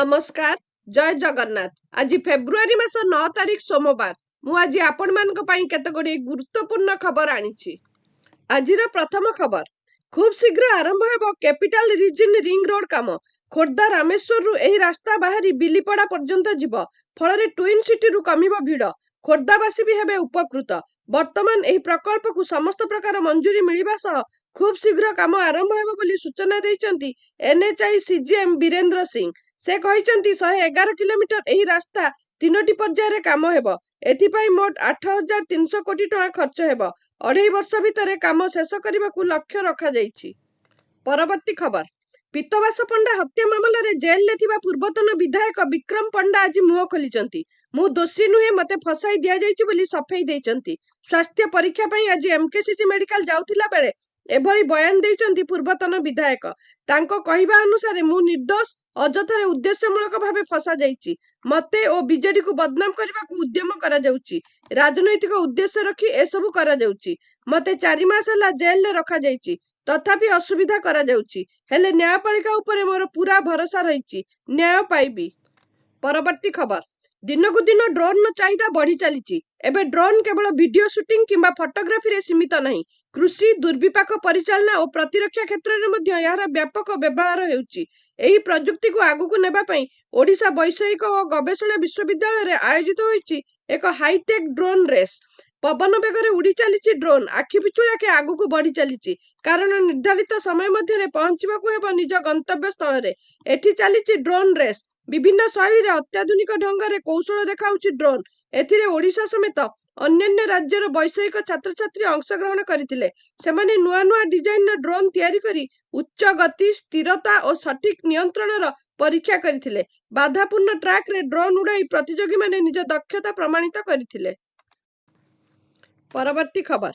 नमस्कार जय जगन्नाथ। आज फेब्रुआरी मास 9 तारीख सोमवार। मु आज आपण मान केते गुडी गुरुत्वपूर्ण खबर आनिछि। आजिर प्रथम खबर, खूब शीघ्र आरंभ हेबो कैपिटल रीजन रिंग रोड काम। खोर्धा रामेश्वर रु एही रास्ता बाहरी बिलीपड़ा पर्यंत जीव, फल ट्विन सिटी रु कमिबो भिड़। खोर्धावासी भी हेबे उपकृत। वर्तमान एही प्रकल्प को समस्त प्रकार मंजूरी मिलिबा सह खूब शीघ्र काम आरंभ हेबो बोली सूचना दैचंती एनएचआई सीजीएम वीरेंद्र सिंह। से कहिचंती 111 किलोमीटर एही रास्ता 3टी पर्यायर काम हेबो। एथिपाई मोट 8,300 कोटी टका खर्च हेबो। 2.5 वर्ष भितर काम शेष करने लक्ष्य रखा जाइछि। परवर्ती खबर, पीतवास पंडा हत्या मामलें जेल में थिबा पूर्वतन विधायक विक्रम पंडा आज मुह खोलिचंती। मु दोषी नुहे, मते फसाई दिया जाइछि बोली सफेई दैचंती। स्वास्थ्य परीक्षा पई आज एमकेसीजी मेडिकल जाउथिला बेले एभली बयान दैचंती पूर्वतन विधायक। तांको कहिबा अनुसार मु निर्दोष, अजथारे उद्देश्यमूलक भावे फसा जाइछि। मते ओ बीजेडी को बदनाम करबाकू उद्यम करा जाउछि। राजनैतिक उद्देश्य रखी एसबू करा जाउछि। मते 4 मास हला जेल रे रखा जाइछि, तथापि असुविधा करा जाउछि। हेले न्यायपालिका उपरे मोर पूरा भरोसा रहिछि, न्याय पाइबी। परवर्ती खबर, दिनकू दिन ड्रोन चाहिदा बढ़ी चली। एबे ड्रोन केवल वीडियो शूटिंग किंबा फोटोग्राफी रे सीमित नहीं, कृषि, दुर्विपाक परिचालना और प्रतिरक्षा क्षेत्र में मध्य यार व्यापक व्यवहार हेउछि। एही प्रजुक्ति को आगु को नेबा पई ओडिशा वैषयिक और गवेषणा विश्वविद्यालय रे आयोजित होइछि एक हाईटेक ड्रोन रेस। पवन बेगरे उड़ी चली ड्रोन आखि पिछुड़ा के आगु को बढ़ी चली, कारण निर्धारित समय मध्य पहुंचवा हेब निज गंतव्य स्थल रे। एठी चली ड्रोन रेस। विभिन्न शैली रे अत्याधुनिक ढंग रे कौशल देखाउछि ड्रोन। एथिरे ओडिशा समेत अन्य राज्यर वैषयिक छात्र छात्री अंशग्रहण करथिले। सेमाने नुआ नुआ डिजाइन ड्रोन तैयारी करी उच्च गति, स्थिरता और सटीक नियंत्रण परीक्षा करथिले। बाधापूर्ण ट्रैक रे ड्रोन उड़ाई प्रतियोगी माने निज दक्षता प्रमाणित करथिले। परवर्ती खबर,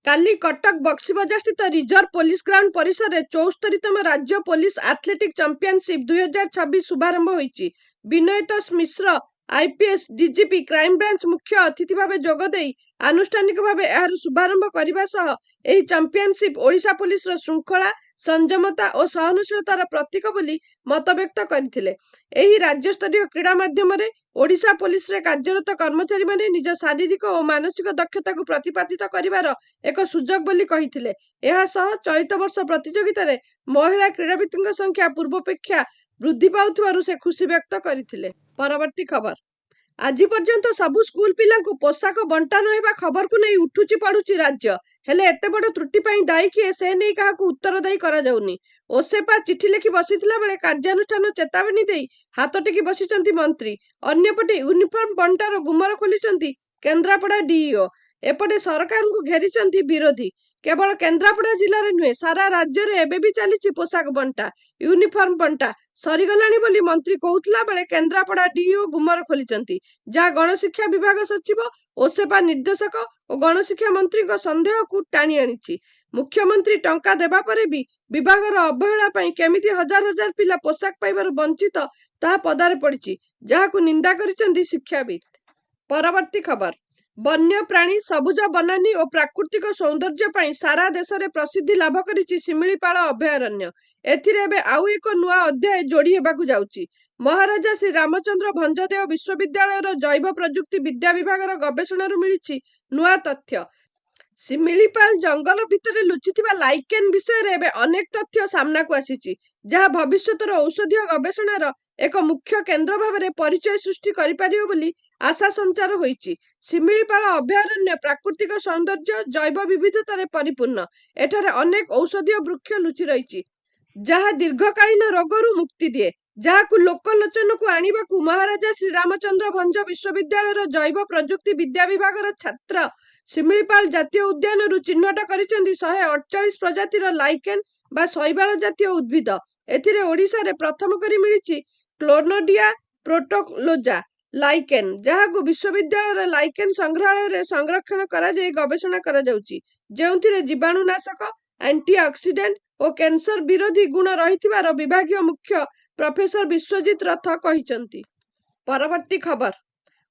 काली कटक बक्सीबजार स्थित रिजर्व पुलिस ग्राउंड परिसर में 74तम राज्य पुलिस एथलेटिक चैंपियनशिप 2026 शुभारंभ होइछि। विनयतोष मिश्र आईपीएस डीजीपी क्राइम ब्रांच मुख्य अतिथि भाव जोगदे आनुष्ठानिक भाव यार शुभारंभ करने सह एही चैंपियनशिप ओडिशा पुलिस रो श्रृंखला, संयमता और सहनशीलतार प्रतीक बोली मत व्यक्त करथिले। एही राज्य स्तरीय क्रीड़ा माध्यम ओडिशा पुलिस रे कार्यरत कर्मचारी माने निज शारीरिक और मानसिक दक्षता को प्रतिपादित करिवार एक सुजोग बोली कहिथिले। एहा सह चलित वर्ष प्रतियोगिता रे महिला क्रीड़ाविदों संख्या पूर्वापेक्षा वृद्धि पाउथिबारु से खुशी व्यक्त करथिले। परवर्ती खबर, आज पर्यंत सबु स्कूल पिला को पोशाक बंटा नहेबा खबर को नहीं उठुची पड़ुची राज्य। हेले एते बड़ त्रुटि पई दायी किए से नहीं काहाकू उत्तरदायी करा जाउनी। ओसेपा चिठी लिखि बसिथिला बेले कार्यानुष्ठान चेतावनी देई हाथ टेकी बसिचंती मंत्री। अन्यपटे यूनिफॉर्म बंटार गुमर खोलिचंती केन्द्रापड़ा डीईओ। एपटे सरकार को घेरिचंती विरोधी। केवल केन्द्रापड़ा जिले में नुहे, सारा राज्य रे एबे भी चली पोशाक बंटा, यूनिफॉर्म बंटा सरीगलानी बोली मंत्री कहूतला बेले केन्द्रापड़ा डीईओ गुमर खोलिचंती, जहाँ गणशिक्षा विभाग सचिव, ओसेपा निर्देशक और गणशिक्षा मंत्री को संदेह को टाणी आनिछि। मुख्यमंत्री टंका देबा परे भी विभागर अवहेला पई केमिति हजार हजार पिला पोशाक पाइबार वंचित ताहा पदारे पड़िछि, जहाकू निंदा करिचंती शिक्षाविद। परवर्ती खबर, वन्य प्राणी, सबुज बनानी और प्राकृतिक सौंदर्य पई सारा देश में प्रसिद्धि लाभ करिछि शिमिलीपाल अभयारण्य। एथिरे एबे आउ एक नुआ अध्याय जोड़ी हेबाकू जाउछि। महाराजा श्री रामचंद्र भंजदेव विश्वविद्यालय जैव प्रजुक्ति विद्या विभाग गवेषणा मिली नुआ तथ्य। शिमिलीपाल जंगल भितर लुचिथिबा लाइकेन विषय रे एबे अनेक तथ्य सामना को आसीछि, जहाँ भविष्यतर औषधीय गवेषणार एक मुख्य केंद्र भाव में परिचय सृष्टि करिपारियो बोली आशा संचार होइछि। शिमिलीपाल अभयारण्य प्राकृतिक सौंदर्य, जैव विविधतार परिपूर्ण। एठारे अनेक औषधीय वृक्ष लुचि रहिछि, जहाँ दीर्घकालीन रोगरू मुक्ति दिए, जहाकू लोकलोचन को आनिबाकू महाराजा श्री रामचंद्र भंज विश्वविद्यालय जैव प्रजुक्ति विद्या विभाग छात्र शिमिलीपाल जातीय उद्यान रु चिन्हट करिसेंती 148 प्रजातिर लाइकेन बा शैवाल जातीय उद्भिद। एथिरे ओडिशा रे प्रथम करी मिलिछि क्लोर्नोडिया प्रोटोलोजा लाइकेन, जहाकू विश्वविद्यालय लाइकेन संग्रहालय रे संरक्षण करा जाई गवेषणा करा जाउछि, जेउथिरे जीवाणुनाशक, एंटीऑक्सीडेंट और कैंसर विरोधी गुण रहिथिबार विभागीय मुख्य प्रोफेसर विश्वजीत रथ कहिसंती। परवर्ती खबर,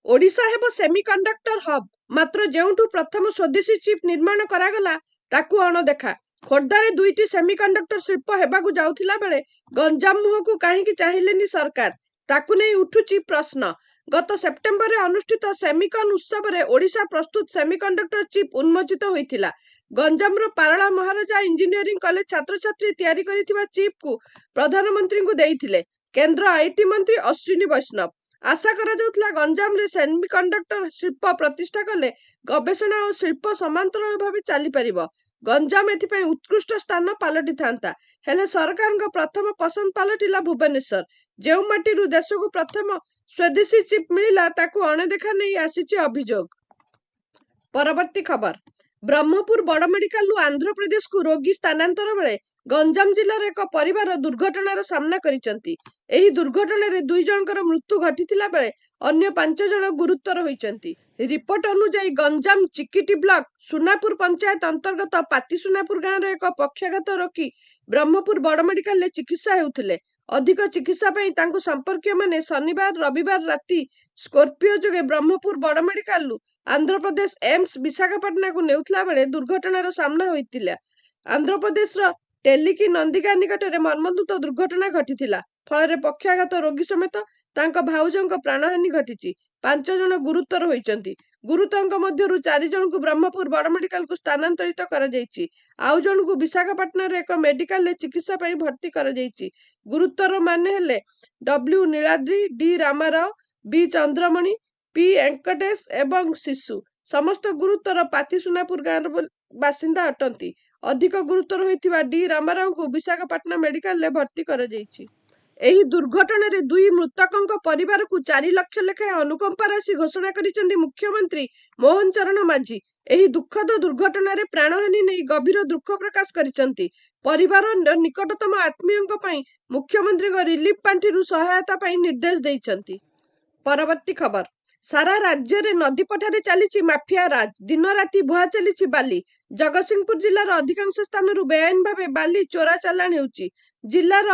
ओडिशा हेबो सेमीकंडक्टर हब, मात्र जेउठू प्रथम स्वदेशी चिप निर्माण करागला ताकू अणदेखा। खोर्धारे 2टी सेमीकंडक्टर शिल्प हेबाकू जाउथिला बेले गंजाम मुह को काहेकि चाहिलेनी सरकार। ତାକୁ ନେଇ ଉଠୁଛି ପ୍ରଶ୍ନ। ଗତ ସେପ୍ଟେମ୍ବରରେ ଅନୁଷ୍ଠିତ ସେମିକନ୍ ଉତ୍ସବରେ ଓଡ଼ିଶା ପ୍ରସ୍ତୁତ ସେମିକଣ୍ଡକ୍ଟର ଚିପ୍ ଉନ୍ମୋଚିତ ହୋଇଥିଲା। ଗଞ୍ଜାମର ପାରଳା ମହାରାଜା ଇଞ୍ଜିନିୟରିଂ କଲେଜ ଛାତ୍ରଛାତ୍ରୀ ତିଆରି କରିଥିବା ଚିପ୍କୁ ପ୍ରଧାନମନ୍ତ୍ରୀଙ୍କୁ ଦେଇଥିଲେ କେନ୍ଦ୍ର ଆଇଟି ମନ୍ତ୍ରୀ ଅଶ୍ୱିନୀ ବୈଷ୍ଣବ। ଆଶା କରାଯାଉଥିଲା ଗଞ୍ଜାମରେ ସେମିକଣ୍ଡକ୍ଟର ଶିଳ୍ପ ପ୍ରତିଷ୍ଠା କଲେ ଗବେଷଣା ଓ ଶିଳ୍ପ ସମାନ୍ତରାଳ ଭାବେ ଚାଲିପାରିବ। ଗଞ୍ଜାମ ଏଥିପାଇଁ ଉତ୍କୃଷ୍ଟ ସ୍ଥାନ ପାଲଟିଥାନ୍ତା। ହେଲେ ସରକାରଙ୍କ ପ୍ରଥମ ପସନ୍ଦ ପାଲଟିଲା ଭୁବନେଶ୍ୱର। ଯେଉଁ ମାଟିରୁ ଦେଶକୁ ପ୍ରଥମ ସ୍ୱଦେଶୀ ଚିପ୍ ମିଳିଲା ତାକୁ ଅଣଦେଖା ନେଇ ଆସିଛି ଅଭିଯୋଗ। ପରବର୍ତ୍ତୀ ଖବର। ବ୍ରହ୍ମପୁର ବଡ଼ ମେଡିକାଲରୁ ଆନ୍ଧ୍ରପ୍ରଦେଶକୁ ରୋଗୀ ସ୍ଥାନାନ୍ତର ବେଳେ ଗଞ୍ଜାମ ଜିଲ୍ଲାର ଏକ ପରିବାର ଦୁର୍ଘଟଣାର ସାମ୍ନା କରିଛନ୍ତି। ଏହି ଦୁର୍ଘଟଣାରେ 2 ଜଣଙ୍କର ମୃତ୍ୟୁ ଘଟିଥିଲା ବେଳେ ଅନ୍ୟ 5 ଜଣ ଗୁରୁତର ହୋଇଛନ୍ତି। ରିପୋର୍ଟ ଅନୁଯାୟୀ ଗଞ୍ଜାମ ଚିକିଟି ବ୍ଲକ ସୁନାପୁର ପଞ୍ଚାୟତ ଅନ୍ତର୍ଗତ ପାତି ସୁନାପୁର ଗାଁର ଏକ ପକ୍ଷାଘାତ ରୋଗୀ ବ୍ରହ୍ମପୁର ବଡ଼ ମେଡିକାଲରେ ଚିକିତ୍ସା ହେଉଥିଲେ। ଅଧିକ ଚିକିତ୍ସା ପାଇଁ ତାଙ୍କୁ ସମ୍ପର୍କୀୟମାନେ ଶନିବାର ରବିବାର ରାତି ସ୍କର୍ପିଓ ଯୋଗେ ବ୍ରହ୍ମପୁର ବଡ଼ ମେଡିକାଲରୁ ଆନ୍ଧ୍ରପ୍ରଦେଶ ଏମ୍ସ ବିଶାଖାପାଟଣାକୁ ନେଉଥିଲା ବେଳେ ଦୁର୍ଘଟଣାର ସାମ୍ନା ହୋଇଥିଲା। ଆନ୍ଧ୍ରପ୍ରଦେଶର ଟେଲିକି ନନ୍ଦିଗା ନିକଟରେ ମର୍ମନ୍ତୁଦ ଦୁର୍ଘଟଣା ଘଟିଥିଲା। ଫଳରେ ପକ୍ଷାଘାତ ରୋଗୀ ସମେତ ତାଙ୍କ ଭାଉଜଙ୍କ ପ୍ରାଣହାନି ଘଟିଛି। 5 ଜଣ ଗୁରୁତର ହୋଇଛନ୍ତି। ଗୁରୁତରଙ୍କ ମଧ୍ୟରୁ 4 ଜଣଙ୍କୁ ବ୍ରହ୍ମପୁର ବଡ଼ ମେଡିକାଲକୁ ସ୍ଥାନାନ୍ତରିତ କରାଯାଇଛି। ଆଉ ଜଣଙ୍କୁ ବିଶାଖାପାଟଣାର ଏକ ମେଡିକାଲରେ ଚିକିତ୍ସା ପାଇଁ ଭର୍ତ୍ତି କରାଯାଇଛି। ଗୁରୁତର ମାନେ ହେଲେ ଡବ୍ଲ୍ୟୁ ନୀଳାଦ୍ରି, ଡି ରାମାରାଓ, ବି ଚନ୍ଦ୍ରମଣି, ପି ଭେଙ୍କଟେଶ ଏବଂ ଶିଶୁ। ସମସ୍ତ ଗୁରୁତର ପାତି ସୁନାପୁର ଗାଁର ବାସିନ୍ଦା ଅଟନ୍ତି। ଅଧିକ ଗୁରୁତର ହୋଇଥିବା ଡି ରାମାରାଓଙ୍କୁ ବିଶାଖାପାଟଣା ମେଡିକାଲରେ ଭର୍ତ୍ତି କରାଯାଇଛି। ଏହି ଦୁର୍ଘଟଣାରେ 2 ମୃତକଙ୍କ ପରିବାରକୁ 4 ଲକ୍ଷ ଲେଖାଏଁ ଅନୁକମ୍ପା ରାଶି ଘୋଷଣା କରିଛନ୍ତି ମୁଖ୍ୟମନ୍ତ୍ରୀ ମୋହନ ଚରଣ ମାଝୀ। ଏହି ଦୁଃଖଦ ଦୁର୍ଘଟଣାରେ ପ୍ରାଣହାନି ନେଇ ଗଭୀର ଦୁଃଖ ପ୍ରକାଶ କରିଛନ୍ତି। ପରିବାର ନିକଟତମ ଆତ୍ମୀୟଙ୍କ ପାଇଁ ମୁଖ୍ୟମନ୍ତ୍ରୀଙ୍କ ରିଲିଫ ପାଣ୍ଠିରୁ ସହାୟତା ପାଇଁ ନିର୍ଦ୍ଦେଶ ଦେଇଛନ୍ତି। ପରବର୍ତ୍ତୀ ଖବର। ସାରା ରାଜ୍ୟରେ ନଦୀପଠାରେ ଚାଲିଛି ମାଫିଆ ରାଜ। ଦିନ ରାତି ବୁହା ଚାଲିଛି ବାଲି। ଜଗତସିଂହପୁର ଜିଲ୍ଲାର ଅଧିକାଂଶ ସ୍ଥାନରୁ ବେଆଇନ ଭାବେ ବାଲି ଚୋରା ଚାଲାଣ ହେଉଛି। ଜିଲ୍ଲାର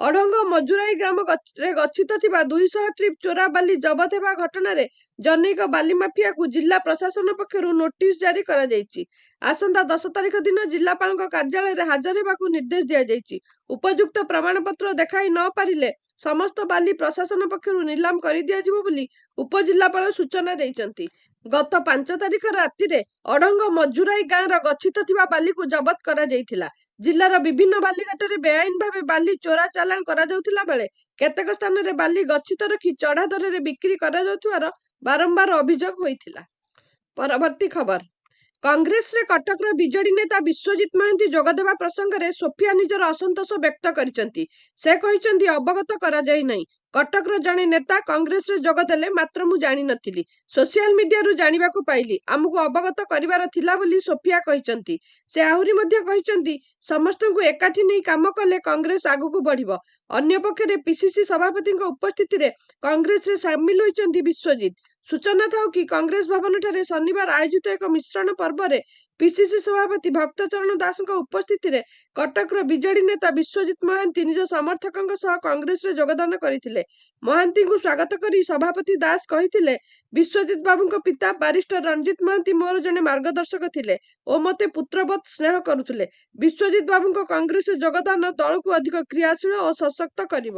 ଅଢଙ୍ଗ ମଜୁରାଇ ଗ୍ରାମରେ ଗଚ୍ଛିତ ଥିବା 200 ଟ୍ରିପ୍ ଚୋରା ବାଲି ଜବତ ହେବା ଘଟଣାରେ ଜନୈକ ବାଲି ମାଫିଆକୁ ଜିଲ୍ଲା ପ୍ରଶାସନ ପକ୍ଷରୁ ନୋଟିସ ଜାରି କରାଯାଇଛି। ଆସନ୍ତା 10 ତାରିଖ ଦିନ ଜିଲ୍ଲାପାଳଙ୍କ କାର୍ଯ୍ୟାଳୟରେ ହାଜର ହେବାକୁ ନିର୍ଦ୍ଦେଶ ଦିଆଯାଇଛି। ଉପଯୁକ୍ତ ପ୍ରମାଣପତ୍ର ଦେଖାଇ ନ ପାରିଲେ ସମସ୍ତ ବାଲି ପ୍ରଶାସନ ପକ୍ଷରୁ ନିଲାମ କରିଦିଆଯିବ ବୋଲି ଉପଜିଲ୍ଲାପାଳ ସୂଚନା ଦେଇଛନ୍ତି। ଗତ 5 ତାରିଖ ରାତିରେ ଅଢଙ୍ଗ ମଜୁରାଇ ଗାଁର ଗଚ୍ଛିତ ଥିବା ବାଲିକୁ ଜବତ କରାଯାଇଥିଲା। ଜିଲ୍ଲାର ବିଭିନ୍ନ ବାଲିଘାଟରେ ବେଆଇନ ଭାବେ ବାଲି ଚୋରା ଚାଲାଣ କରାଯାଉଥିଲା ବେଳେ କେତେକ ସ୍ଥାନରେ ବାଲି ଗଚ୍ଛିତ ରଖି ଚଢା ଦରରେ ବିକ୍ରି କରାଯାଉଥିବାର ବାରମ୍ବାର ଅଭିଯୋଗ ହୋଇଥିଲା। ପରବର୍ତ୍ତୀ ଖବର। କଂଗ୍ରେସରେ କଟକର ବିଜେଡି ନେତା ବିଶ୍ୱଜିତ ମହାନ୍ତି ଯୋଗଦେବା ପ୍ରସଙ୍ଗରେ ସୋଫିଆ ନିଜର ଅସନ୍ତୋଷ ବ୍ୟକ୍ତ କରିଛନ୍ତି। ସେ କହିଛନ୍ତି ଅବଗତ କରାଯାଇ ନାହିଁ। କଟକର ଜଣେ ନେତା କଂଗ୍ରେସରେ ଯୋଗଦେଲେ ମାତ୍ର ମୁଁ ଜାଣିନଥିଲି। ସୋସିଆଲ ମିଡିଆରୁ ଜାଣିବାକୁ ପାଇଲି। ଆମକୁ ଅବଗତ କରିବାର ଥିଲା ବୋଲି ସୋଫିଆ କହିଛନ୍ତି। ସେ ଆହୁରି ମଧ୍ୟ କହିଛନ୍ତି ସମସ୍ତଙ୍କୁ ଏକାଠି ନେଇ କାମ କଲେ କଂଗ୍ରେସ ଆଗକୁ ବଢିବ। ଅନ୍ୟପକ୍ଷରେ ପିସିସି ସଭାପତିଙ୍କ ଉପସ୍ଥିତିରେ କଂଗ୍ରେସରେ ସାମିଲ ହୋଇଛନ୍ତି ବିଶ୍ୱଜିତ। ସୂଚନା ଥାଉ କି କଂଗ୍ରେସ ଭବନଠାରେ ଶନିବାର ଆୟୋଜିତ ଏକ ମିଶ୍ରଣ ପର୍ବରେ ପିସିସି ସଭାପତି ଭକ୍ତଚରଣ ଦାସଙ୍କ ଉପସ୍ଥିତିରେ କଟକର ବିଜେଡି ନେତା ବିଶ୍ୱଜିତ ମହାନ୍ତି ନିଜ ସମର୍ଥକଙ୍କ ସହ କଂଗ୍ରେସରେ ଯୋଗଦାନ କରିଥିଲେ। ମହାନ୍ତିଙ୍କୁ ସ୍ୱାଗତ କରି ସଭାପତି ଦାସ କହିଥିଲେ, ବିଶ୍ୱଜିତ ବାବୁଙ୍କ ପିତା ବାରିଷ୍ଟର ରଞ୍ଜିତ ମହାନ୍ତି ମୋର ଜଣେ ମାର୍ଗଦର୍ଶକ ଥିଲେ ଓ ମୋତେ ପୁତ୍ରବତ୍ ସ୍ନେହ କରୁଥିଲେ। ବିଶ୍ୱଜିତ ବାବୁଙ୍କ କଂଗ୍ରେସରେ ଯୋଗଦାନ ଦଳକୁ ଅଧିକ କ୍ରିୟାଶୀଳ ଓ ସଶକ୍ତ କରିବ।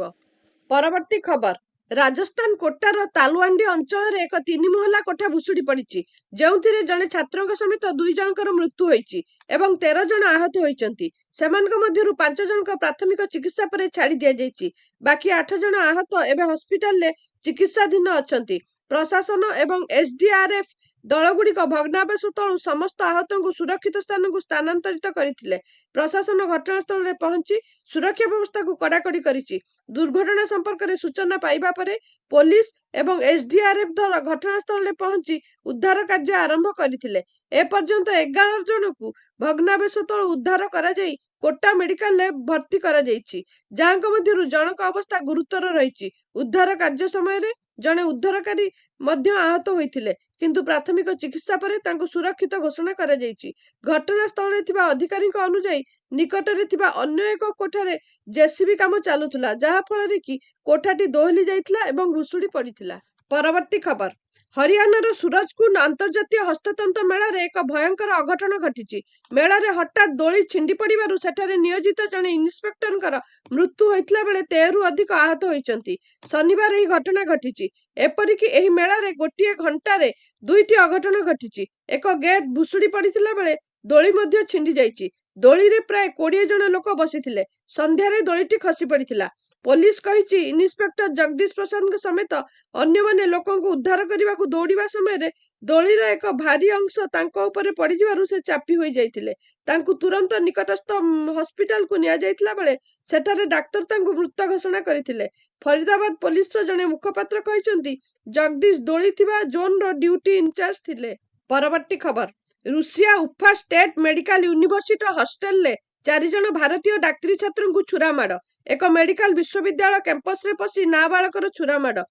ପରବର୍ତ୍ତୀ ଖବର। ରାଜସ୍ଥାନ କୋଟାର ତାଲୱାଣ୍ଡି ଅଞ୍ଚଳରେ ଏକ 3 ମହଲା କୋଠା ଭୁଶୁଡି ପଡିଛି, ଯେଉଁଥିରେ ଜଣେ ଛାତ୍ରଙ୍କ ସମେତ 2 ଜଣଙ୍କର ମୃତ୍ୟୁ ହୋଇଛି ଏବଂ 13 ଜଣ ଆହତ ହୋଇଛନ୍ତି। ସେମାନଙ୍କ ମଧ୍ୟରୁ 5 ଜଣଙ୍କ ପ୍ରାଥମିକ ଚିକିତ୍ସା ପରେ ଛାଡି ଦିଆଯାଇଛି। ବାକି 8 ଜଣ ଆହତ ଏବେ ହସ୍ପିଟାଲରେ ଚିକିତ୍ସାଧୀନ ଅଛନ୍ତି। ପ୍ରଶାସନ ଏବଂ ଏସଡିଆରଏଫ ଦଳଗୁଡ଼ିକ ଭଗ୍ନାବଶେଷ ତଳୁ ସମସ୍ତ ଆହତଙ୍କୁ ସୁରକ୍ଷିତ ସ୍ଥାନକୁ ସ୍ଥାନାନ୍ତରିତ କରିଥିଲେ। ପ୍ରଶାସନ ଘଟଣାସ୍ଥଳରେ ପହଞ୍ଚି ସୁରକ୍ଷା ବ୍ୟବସ୍ଥାକୁ କଡାକଡି କରିଛି। ଦୁର୍ଘଟଣା ସମ୍ପର୍କରେ ସୂଚନା ପାଇବା ପରେ ପୋଲିସ ଏବଂ ଏସଡିଆରଏଫ ଦଳ ଘଟଣାସ୍ଥଳରେ ପହଞ୍ଚି ଉଦ୍ଧାର କାର୍ଯ୍ୟ ଆରମ୍ଭ କରିଥିଲେ। ଏପର୍ଯ୍ୟନ୍ତ 11 ଜଣଙ୍କୁ ଭଗ୍ନାବଶେଷ ତଳୁ ଉଦ୍ଧାର କରାଯାଇ କୋଟା ମେଡିକାଲରେ ଭର୍ତ୍ତି କରାଯାଇଛି, ଯାହାଙ୍କ ମଧ୍ୟରୁ ଜଣଙ୍କ ଅବସ୍ଥା ଗୁରୁତର ରହିଛି। ଉଦ୍ଧାର କାର୍ଯ୍ୟ ସମୟରେ ଜଣେ ଉଦ୍ଧାରକାରୀ ମଧ୍ୟ ଆହତ ହୋଇଥିଲେ, କିନ୍ତୁ ପ୍ରାଥମିକ ଚିକିତ୍ସା ପରେ ତାଙ୍କୁ ସୁରକ୍ଷିତ ଘୋଷଣା କରାଯାଇଛି। ଘଟଣାସ୍ଥଳରେ ଥିବା ଅଧିକାରୀଙ୍କ ଅନୁଯାୟୀ ନିକଟରେ ଥିବା ଅନ୍ୟ ଏକ କୋଠାରେ ଜେସିବି କାମ ଚାଲୁଥିଲା, ଯାହା ଫଳରେ କି କୋଠାଟି ଦୋହଲି ଯାଇଥିଲା ଏବଂ ଭୁଶୁଡି ପଡିଥିଲା। ପରବର୍ତ୍ତୀ ଖବର। ହରିୟାଣାର ସୁରଜକୁଣ୍ଡ ଅନ୍ତର୍ଜାତୀୟ ହସ୍ତତନ୍ତ ମେଳାରେ ଏକ ଭୟଙ୍କର ଅଘଟଣ ଘଟିଛି। ମେଳାରେ ହଠାତ୍ ଦୋଳି ଛିଣ୍ଡି ପଡ଼ିବାରୁ ସେଠାରେ ନିୟୋଜିତ ଜଣେ ଇନ୍ସପେକ୍ଟରଙ୍କର ମୃତ୍ୟୁ ହୋଇଥିଲା ବେଳେ 13ରୁ ଅଧିକ ଆହତ ହୋଇଛନ୍ତି। ଶନିବାର ଏହି ଘଟଣା ଘଟିଛି। ଏପରିକି ଏହି ମେଳାରେ ଗୋଟିଏ ଘଣ୍ଟାରେ 2ଟି ଅଘଟଣ ଘଟିଛି। ଏକ ଗେଟ୍ ଭୁଶୁଡ଼ି ପଡ଼ିଥିଲା ବେଳେ ଦୋଳି ମଧ୍ୟ ଛିଣ୍ଡି ଯାଇଛି। ଦୋଳିରେ ପ୍ରାୟ 20 ଜଣ ଲୋକ ବସିଥିଲେ। ସନ୍ଧ୍ୟାରେ ଦୋଳିଟି ଖସି ପଡ଼ିଥିଲା। ପୋଲିସ କହିଛି, ଇନ୍ସପେକ୍ଟର ଜଗଦୀଶ ପ୍ରସାଦଙ୍କ ସମେତ ଅନ୍ୟମାନେ ଲୋକଙ୍କୁ ଉଦ୍ଧାର କରିବାକୁ ଦୌଡ଼ିବା ସମୟରେ ଦୋଳିର ଏକ ଭାରୀ ଅଂଶ ତାଙ୍କ ଉପରେ ପଡ଼ିଯିବାରୁ ସେ ଚାପି ହୋଇଯାଇଥିଲେ। ତାଙ୍କୁ ତୁରନ୍ତ ନିକଟସ୍ଥ ହସ୍ପିଟାଲକୁ ନିଆଯାଇଥିଲା ବେଳେ ସେଠାରେ ଡାକ୍ତର ତାଙ୍କୁ ମୃତ ଘୋଷଣା କରିଥିଲେ। ଫରିଦାବାଦ ପୋଲିସର ଜଣେ ମୁଖପାତ୍ର କହିଛନ୍ତି, ଜଗଦୀଶ ଦୋଳି ଥିବା ଜୋନ୍ର ଡ୍ୟୁଟି ଇନଚାର୍ଜ ଥିଲେ। ପରବର୍ତ୍ତୀ ଖବର। Russia Ufa state medical university ହଷ୍ଟେଲରେ 4 ଜଣ ଭାରତୀୟ ଡାକ୍ତରୀ ଛାତ୍ରଙ୍କୁ ଛୁରାମାଡ଼। ଏକ ମେଡିକାଲ ବିଶ୍ୱବିଦ୍ୟାଳୟ କ୍ୟାମ୍ପସରେ ପଶି ନାବାଳକର ଛୁରାମାଡ଼।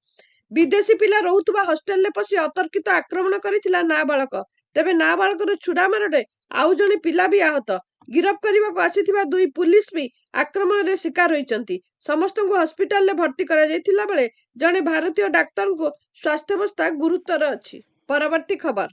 ବିଦେଶୀ ପିଲା ରହୁଥିବା ହଷ୍ଟେଲରେ ପଶି ଅତର୍କିତ ଆକ୍ରମଣ କରିଥିଲା ନାବାଳକ। ତେବେ ନାବାଳକର ଛୁରାମାଡ଼ରେ ଆଉ ଜଣେ ପିଲା ବି ଆହତ। ଗିରଫ କରିବାକୁ ଆସିଥିବା 2 ପୁଲିସ ବି ଆକ୍ରମଣରେ ଶିକାର ହୋଇଛନ୍ତି। ସମସ୍ତଙ୍କୁ ହସ୍ପିଟାଲରେ ଭର୍ତ୍ତି କରାଯାଇଥିଲା ବେଳେ ଜଣେ ଭାରତୀୟ ଡାକ୍ତରଙ୍କ ସ୍ୱାସ୍ଥ୍ୟାବସ୍ଥା ଗୁରୁତର ଅଛି। ପରବର୍ତ୍ତୀ ଖବର।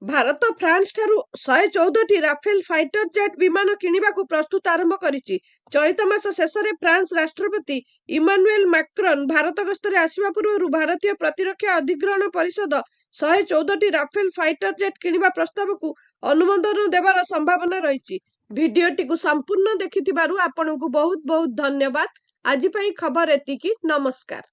ଭାରତ ଫ୍ରାନ୍ସ ଠାରୁ 114ଟି ରାଫେଲ ଫାଇଟର ଜେଟ୍ ବିମାନ କିଣିବାକୁ ପ୍ରସ୍ତୁତ ଆରମ୍ଭ କରିଛି। ଚଳିତ ମାସ ଶେଷରେ ଫ୍ରାନ୍ସ ରାଷ୍ଟ୍ରପତି ଇମାନୁଏଲ ମାକ୍ରନ୍ ଭାରତ ଗସ୍ତରେ ଆସିବା ପୂର୍ବରୁ ଭାରତୀୟ ପ୍ରତିରକ୍ଷା ଅଧିଗ୍ରହଣ ପରିଷଦ 114ଟି ରାଫେଲ ଫାଇଟର ଜେଟ୍ କିଣିବା ପ୍ରସ୍ତାବକୁ ଅନୁମୋଦନ ଦେବାର ସମ୍ଭାବନା ରହିଛି। ଭିଡିଓଟିକୁ ସମ୍ପୂର୍ଣ୍ଣ ଦେଖିଥିବାରୁ ଆପଣଙ୍କୁ ବହୁତ ବହୁତ ଧନ୍ୟବାଦ। ଆଜି ପାଇଁ ଖବର ଏତିକି। ନମସ୍କାର।